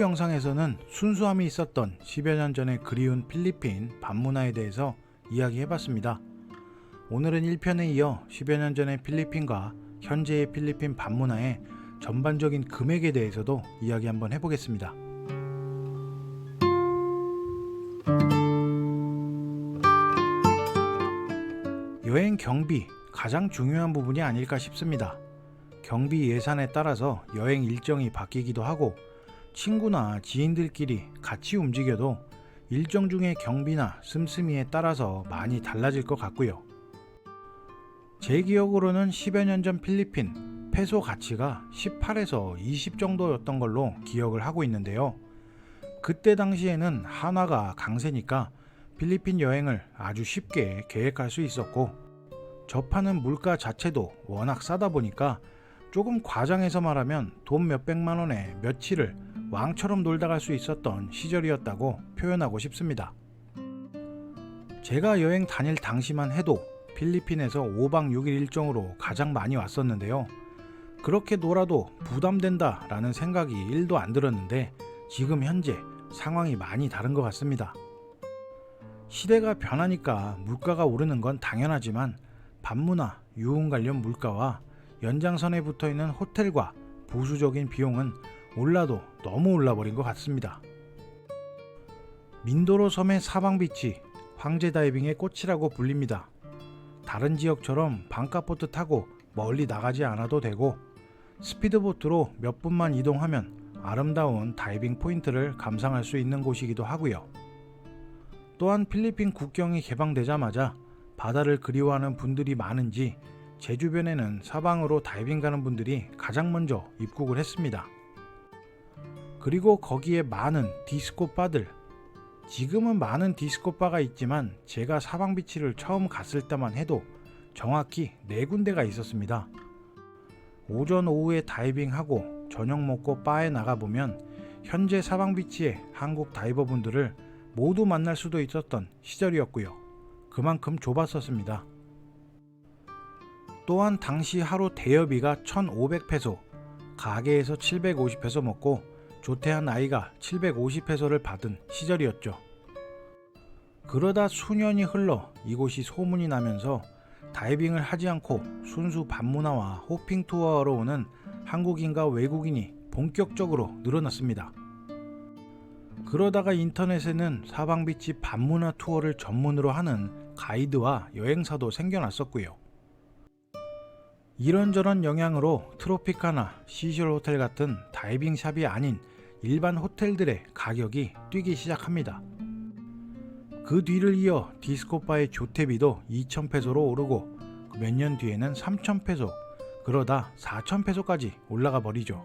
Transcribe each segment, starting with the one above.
영상에서는 순수함이 있었던 10여 년 전의 그리운 필리핀 밤문화에 대해서 이야기해봤습니다. 오늘은 1편에 이어 10여 년 전의 필리핀과 현재의 필리핀 밤문화의 전반적인 금액에 대해서도 이야기 한번 해보겠습니다. 여행 경비, 가장 중요한 부분이 아닐까 싶습니다. 경비 예산에 따라서 여행 일정이 바뀌기도 하고 친구나 지인들끼리 같이 움직여도 일정 중의 경비나 씀씀이에 따라서 많이 달라질 것 같고요. 제 기억으로는 10여 년 전 필리핀 페소 가치가 18에서 20 정도였던 걸로 기억을 하고 있는데요. 그때 당시에는 한화가 강세니까 필리핀 여행을 아주 쉽게 계획할 수 있었고 접하는 물가 자체도 워낙 싸다 보니까 조금 과장해서 말하면 돈 몇백만 원에 며칠을 왕처럼 놀다 갈 수 있었던 시절이었다고 표현하고 싶습니다. 제가 여행 다닐 당시만 해도 필리핀에서 5박 6일 일정으로 가장 많이 왔었는데요. 그렇게 놀아도 부담된다 라는 생각이 1도 안 들었는데 지금 현재 상황이 많이 다른 것 같습니다. 시대가 변하니까 물가가 오르는 건 당연하지만 밤문화, 유흥 관련 물가와 연장선에 붙어있는 호텔과 부수적인 비용은 올라도 너무 올라버린 것 같습니다. 민도로 섬의 사방비치, 황제 다이빙의 꽃이라고 불립니다. 다른 지역처럼 방카포트 타고 멀리 나가지 않아도 되고 스피드보트로 몇 분만 이동하면 아름다운 다이빙 포인트를 감상할 수 있는 곳이기도 하고요. 또한 필리핀 국경이 개방되자마자 바다를 그리워하는 분들이 많은지 제 주변에는 사방으로 다이빙 가는 분들이 가장 먼저 입국을 했습니다. 그리고 거기에 많은 디스코바들, 지금은 많은 디스코바가 있지만 제가 사방비치를 처음 갔을 때만 해도 정확히 4군데가 있었습니다. 오전 오후에 다이빙하고 저녁 먹고 바에 나가보면 현재 사방비치의 한국 다이버분들을 모두 만날 수도 있었던 시절이었고요. 그만큼 좁았었습니다. 또한 당시 하루 대여비가 1,500페소, 가게에서 750페소 먹고 조퇴한 아이가 750페소를 받은 시절이었죠. 그러다 수년이 흘러 이곳이 소문이 나면서 다이빙을 하지 않고 순수 밤문화와 호핑 투어로 오는 한국인과 외국인이 본격적으로 늘어났습니다. 그러다가 인터넷에는 사방비치 밤문화 투어를 전문으로 하는 가이드와 여행사도 생겨났었고요. 이런저런 영향으로 트로피카나 시셜 호텔 같은 다이빙 샵이 아닌 일반 호텔들의 가격이 뛰기 시작합니다. 그 뒤를 이어 디스코바의 조퇴비도 2,000페소로 오르고 몇 년 뒤에는 3,000페소, 그러다 4,000페소까지 올라가 버리죠.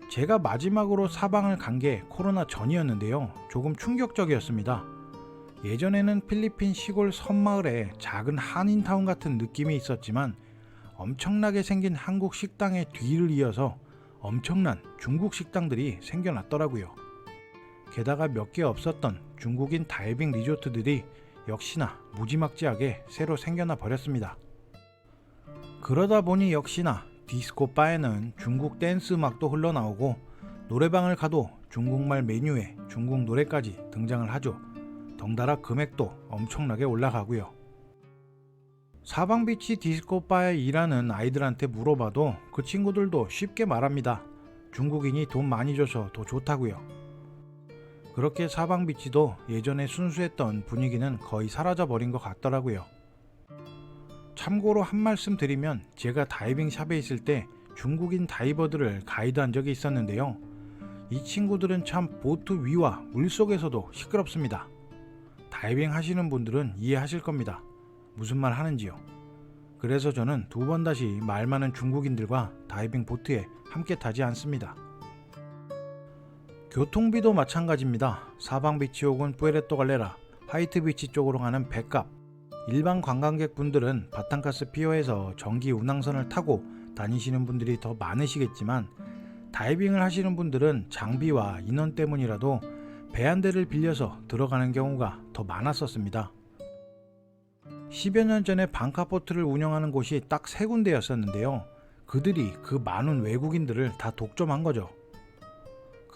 제가 마지막으로 사방을 간 게 코로나 전이었는데요. 조금 충격적이었습니다. 예전에는 필리핀 시골 섬마을에 작은 한인타운 같은 느낌이 있었지만 엄청나게 생긴 한국 식당의 뒤를 이어서 엄청난 중국 식당들이 생겨났더라고요. 게다가 몇 개 없었던 중국인 다이빙 리조트들이 역시나 무지막지하게 새로 생겨나 버렸습니다. 그러다 보니 역시나 디스코 바에는 중국 댄스 음악도 흘러나오고 노래방을 가도 중국말 메뉴에 중국 노래까지 등장을 하죠. 덩달아 금액도 엄청나게 올라가고요. 사방비치 디스코바에 일하는 아이들한테 물어봐도 그 친구들도 쉽게 말합니다. 중국인이 돈 많이 줘서 더 좋다고요. 그렇게 사방비치도 예전에 순수했던 분위기는 거의 사라져버린 것 같더라고요. 참고로 한 말씀 드리면 제가 다이빙 샵에 있을 때 중국인 다이버들을 가이드한 적이 있었는데요. 이 친구들은 참 보트 위와 물속에서도 시끄럽습니다. 다이빙 하시는 분들은 이해하실 겁니다. 무슨 말 하는지요. 그래서 저는 2번 다시 말 많은 중국인들과 다이빙 보트에 함께 타지 않습니다. 교통비도 마찬가지입니다. 사방비치 혹은 푸에르토갈레라, 화이트비치 쪽으로 가는 배값, 일반 관광객분들은 바탕가스 피어에서 전기 운항선을 타고 다니시는 분들이 더 많으시겠지만 다이빙을 하시는 분들은 장비와 인원 때문이라도 배 한 대를 빌려서 들어가는 경우가 더 많았었습니다. 10여 년 전에 방카포트를 운영하는 곳이 딱 3군데였었는데요. 그들이 그 많은 외국인들을 다 독점한 거죠.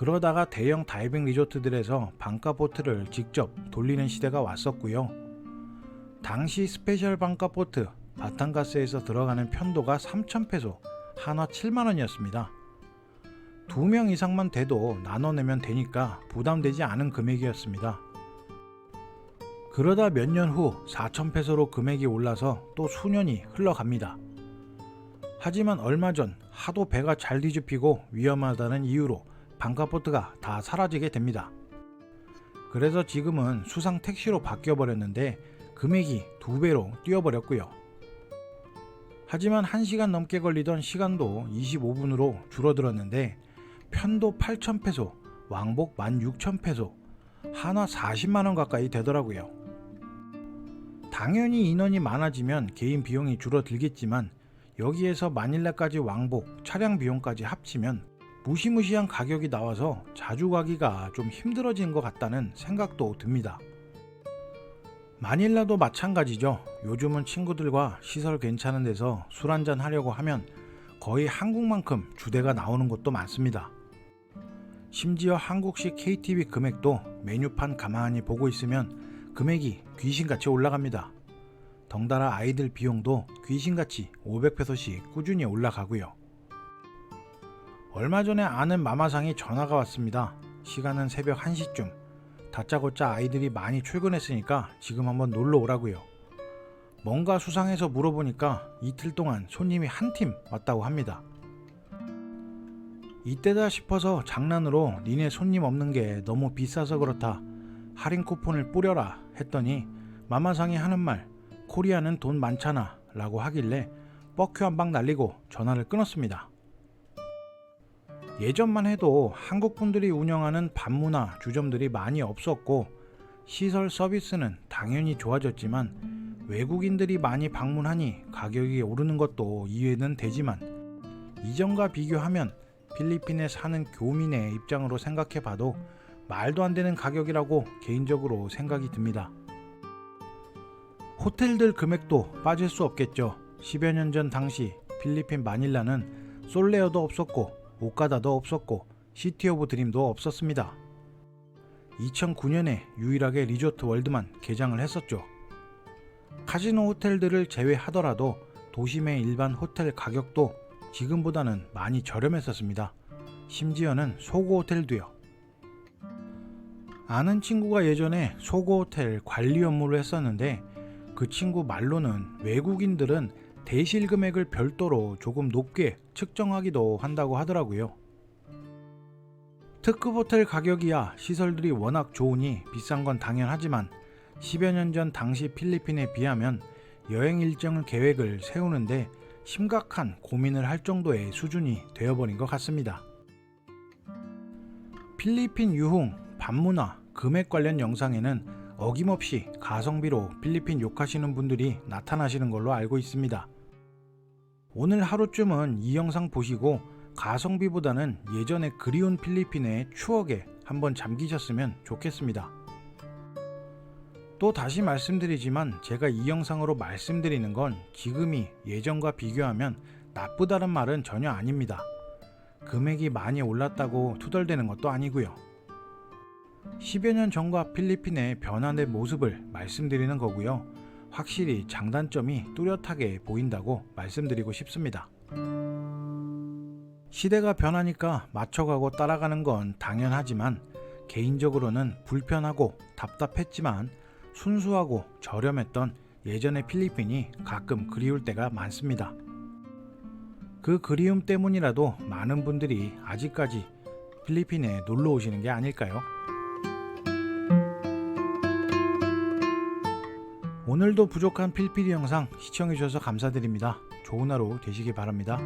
그러다가 대형 다이빙 리조트들에서 반값보트를 직접 돌리는 시대가 왔었고요. 당시 스페셜 반값보트 바탄가스에서 들어가는 편도가 3,000페소, 한화 7만원이었습니다. 2명 이상만 돼도 나눠내면 되니까 부담되지 않은 금액이었습니다. 그러다 몇 년 후 4,000페소로 금액이 올라서 또 수년이 흘러갑니다. 하지만 얼마 전 하도 배가 잘 뒤집히고 위험하다는 이유로 반값보트가 다 사라지게 됩니다. 그래서 지금은 수상 택시로 바뀌어버렸는데 금액이 2배로 뛰어버렸고요. 하지만 1시간 넘게 걸리던 시간도 25분으로 줄어들었는데 편도 8,000페소, 왕복 16,000페소, 한화 40만원 가까이 되더라고요. 당연히 인원이 많아지면 개인 비용이 줄어들겠지만 여기에서 마닐라까지 왕복, 차량 비용까지 합치면 무시무시한 가격이 나와서 자주 가기가 좀 힘들어진 것 같다는 생각도 듭니다. 마닐라도 마찬가지죠. 요즘은 친구들과 시설 괜찮은 데서 술 한잔 하려고 하면 거의 한국만큼 주대가 나오는 곳도 많습니다. 심지어 한국식 KTV 금액도 메뉴판 가만히 보고 있으면 금액이 귀신같이 올라갑니다. 덩달아 아이들 비용도 귀신같이 500페소씩 꾸준히 올라가고요. 얼마 전에 아는 마마상이 전화가 왔습니다. 시간은 새벽 1시쯤. 다짜고짜 아이들이 많이 출근했으니까 지금 한번 놀러 오라고요. 뭔가 수상해서 물어보니까 이틀 동안 손님이 한 팀 왔다고 합니다. 이때다 싶어서 장난으로 니네 손님 없는 게 너무 비싸서 그렇다. 할인 쿠폰을 뿌려라 했더니 마마상이 하는 말 코리아는 돈 많잖아 라고 하길래 뻑큐 한 방 날리고 전화를 끊었습니다. 예전만 해도 한국분들이 운영하는 밤문화 주점들이 많이 없었고 시설 서비스는 당연히 좋아졌지만 외국인들이 많이 방문하니 가격이 오르는 것도 이해는 되지만 이전과 비교하면 필리핀에 사는 교민의 입장으로 생각해봐도 말도 안 되는 가격이라고 개인적으로 생각이 듭니다. 호텔들 금액도 빠질 수 없겠죠. 10여 년 전 당시 필리핀 마닐라는 솔레어도 없었고 오카다도 없었고 시티 오브 드림도 없었습니다. 2009년에 유일하게 리조트 월드만 개장을 했었죠. 카지노 호텔들을 제외하더라도 도심의 일반 호텔 가격도 지금보다는 많이 저렴했었습니다. 심지어는 소고 호텔도요. 아는 친구가 예전에 소고 호텔 관리 업무를 했었는데 그 친구 말로는 외국인들은 대실 금액을 별도로 조금 높게 측정하기도 한다고 하더라고요. 특급 호텔 가격이야 시설들이 워낙 좋으니 비싼 건 당연하지만 10여 년 전 당시 필리핀에 비하면 여행 일정을 계획을 세우는데 심각한 고민을 할 정도의 수준이 되어버린 것 같습니다. 필리핀 유흥, 밤문화, 금액 관련 영상에는 어김없이 가성비로 필리핀 욕하시는 분들이 나타나시는 걸로 알고 있습니다. 오늘 하루쯤은 이 영상 보시고 가성비보다는 예전에 그리운 필리핀의 추억에 한번 잠기셨으면 좋겠습니다. 또 다시 말씀드리지만 제가 이 영상으로 말씀드리는 건 지금이 예전과 비교하면 나쁘다는 말은 전혀 아닙니다. 금액이 많이 올랐다고 투덜대는 것도 아니고요. 10여 년 전과 필리핀의 변화된 모습을 말씀드리는 거고요. 확실히 장단점이 뚜렷하게 보인다고 말씀드리고 싶습니다. 시대가 변하니까 맞춰가고 따라가는 건 당연하지만 개인적으로는 불편하고 답답했지만 순수하고 저렴했던 예전의 필리핀이 가끔 그리울 때가 많습니다. 그 그리움 때문이라도 많은 분들이 아직까지 필리핀에 놀러 오시는 게 아닐까요? 오늘도 부족한 필필이 영상 시청해주셔서 감사드립니다. 좋은 하루 되시기 바랍니다.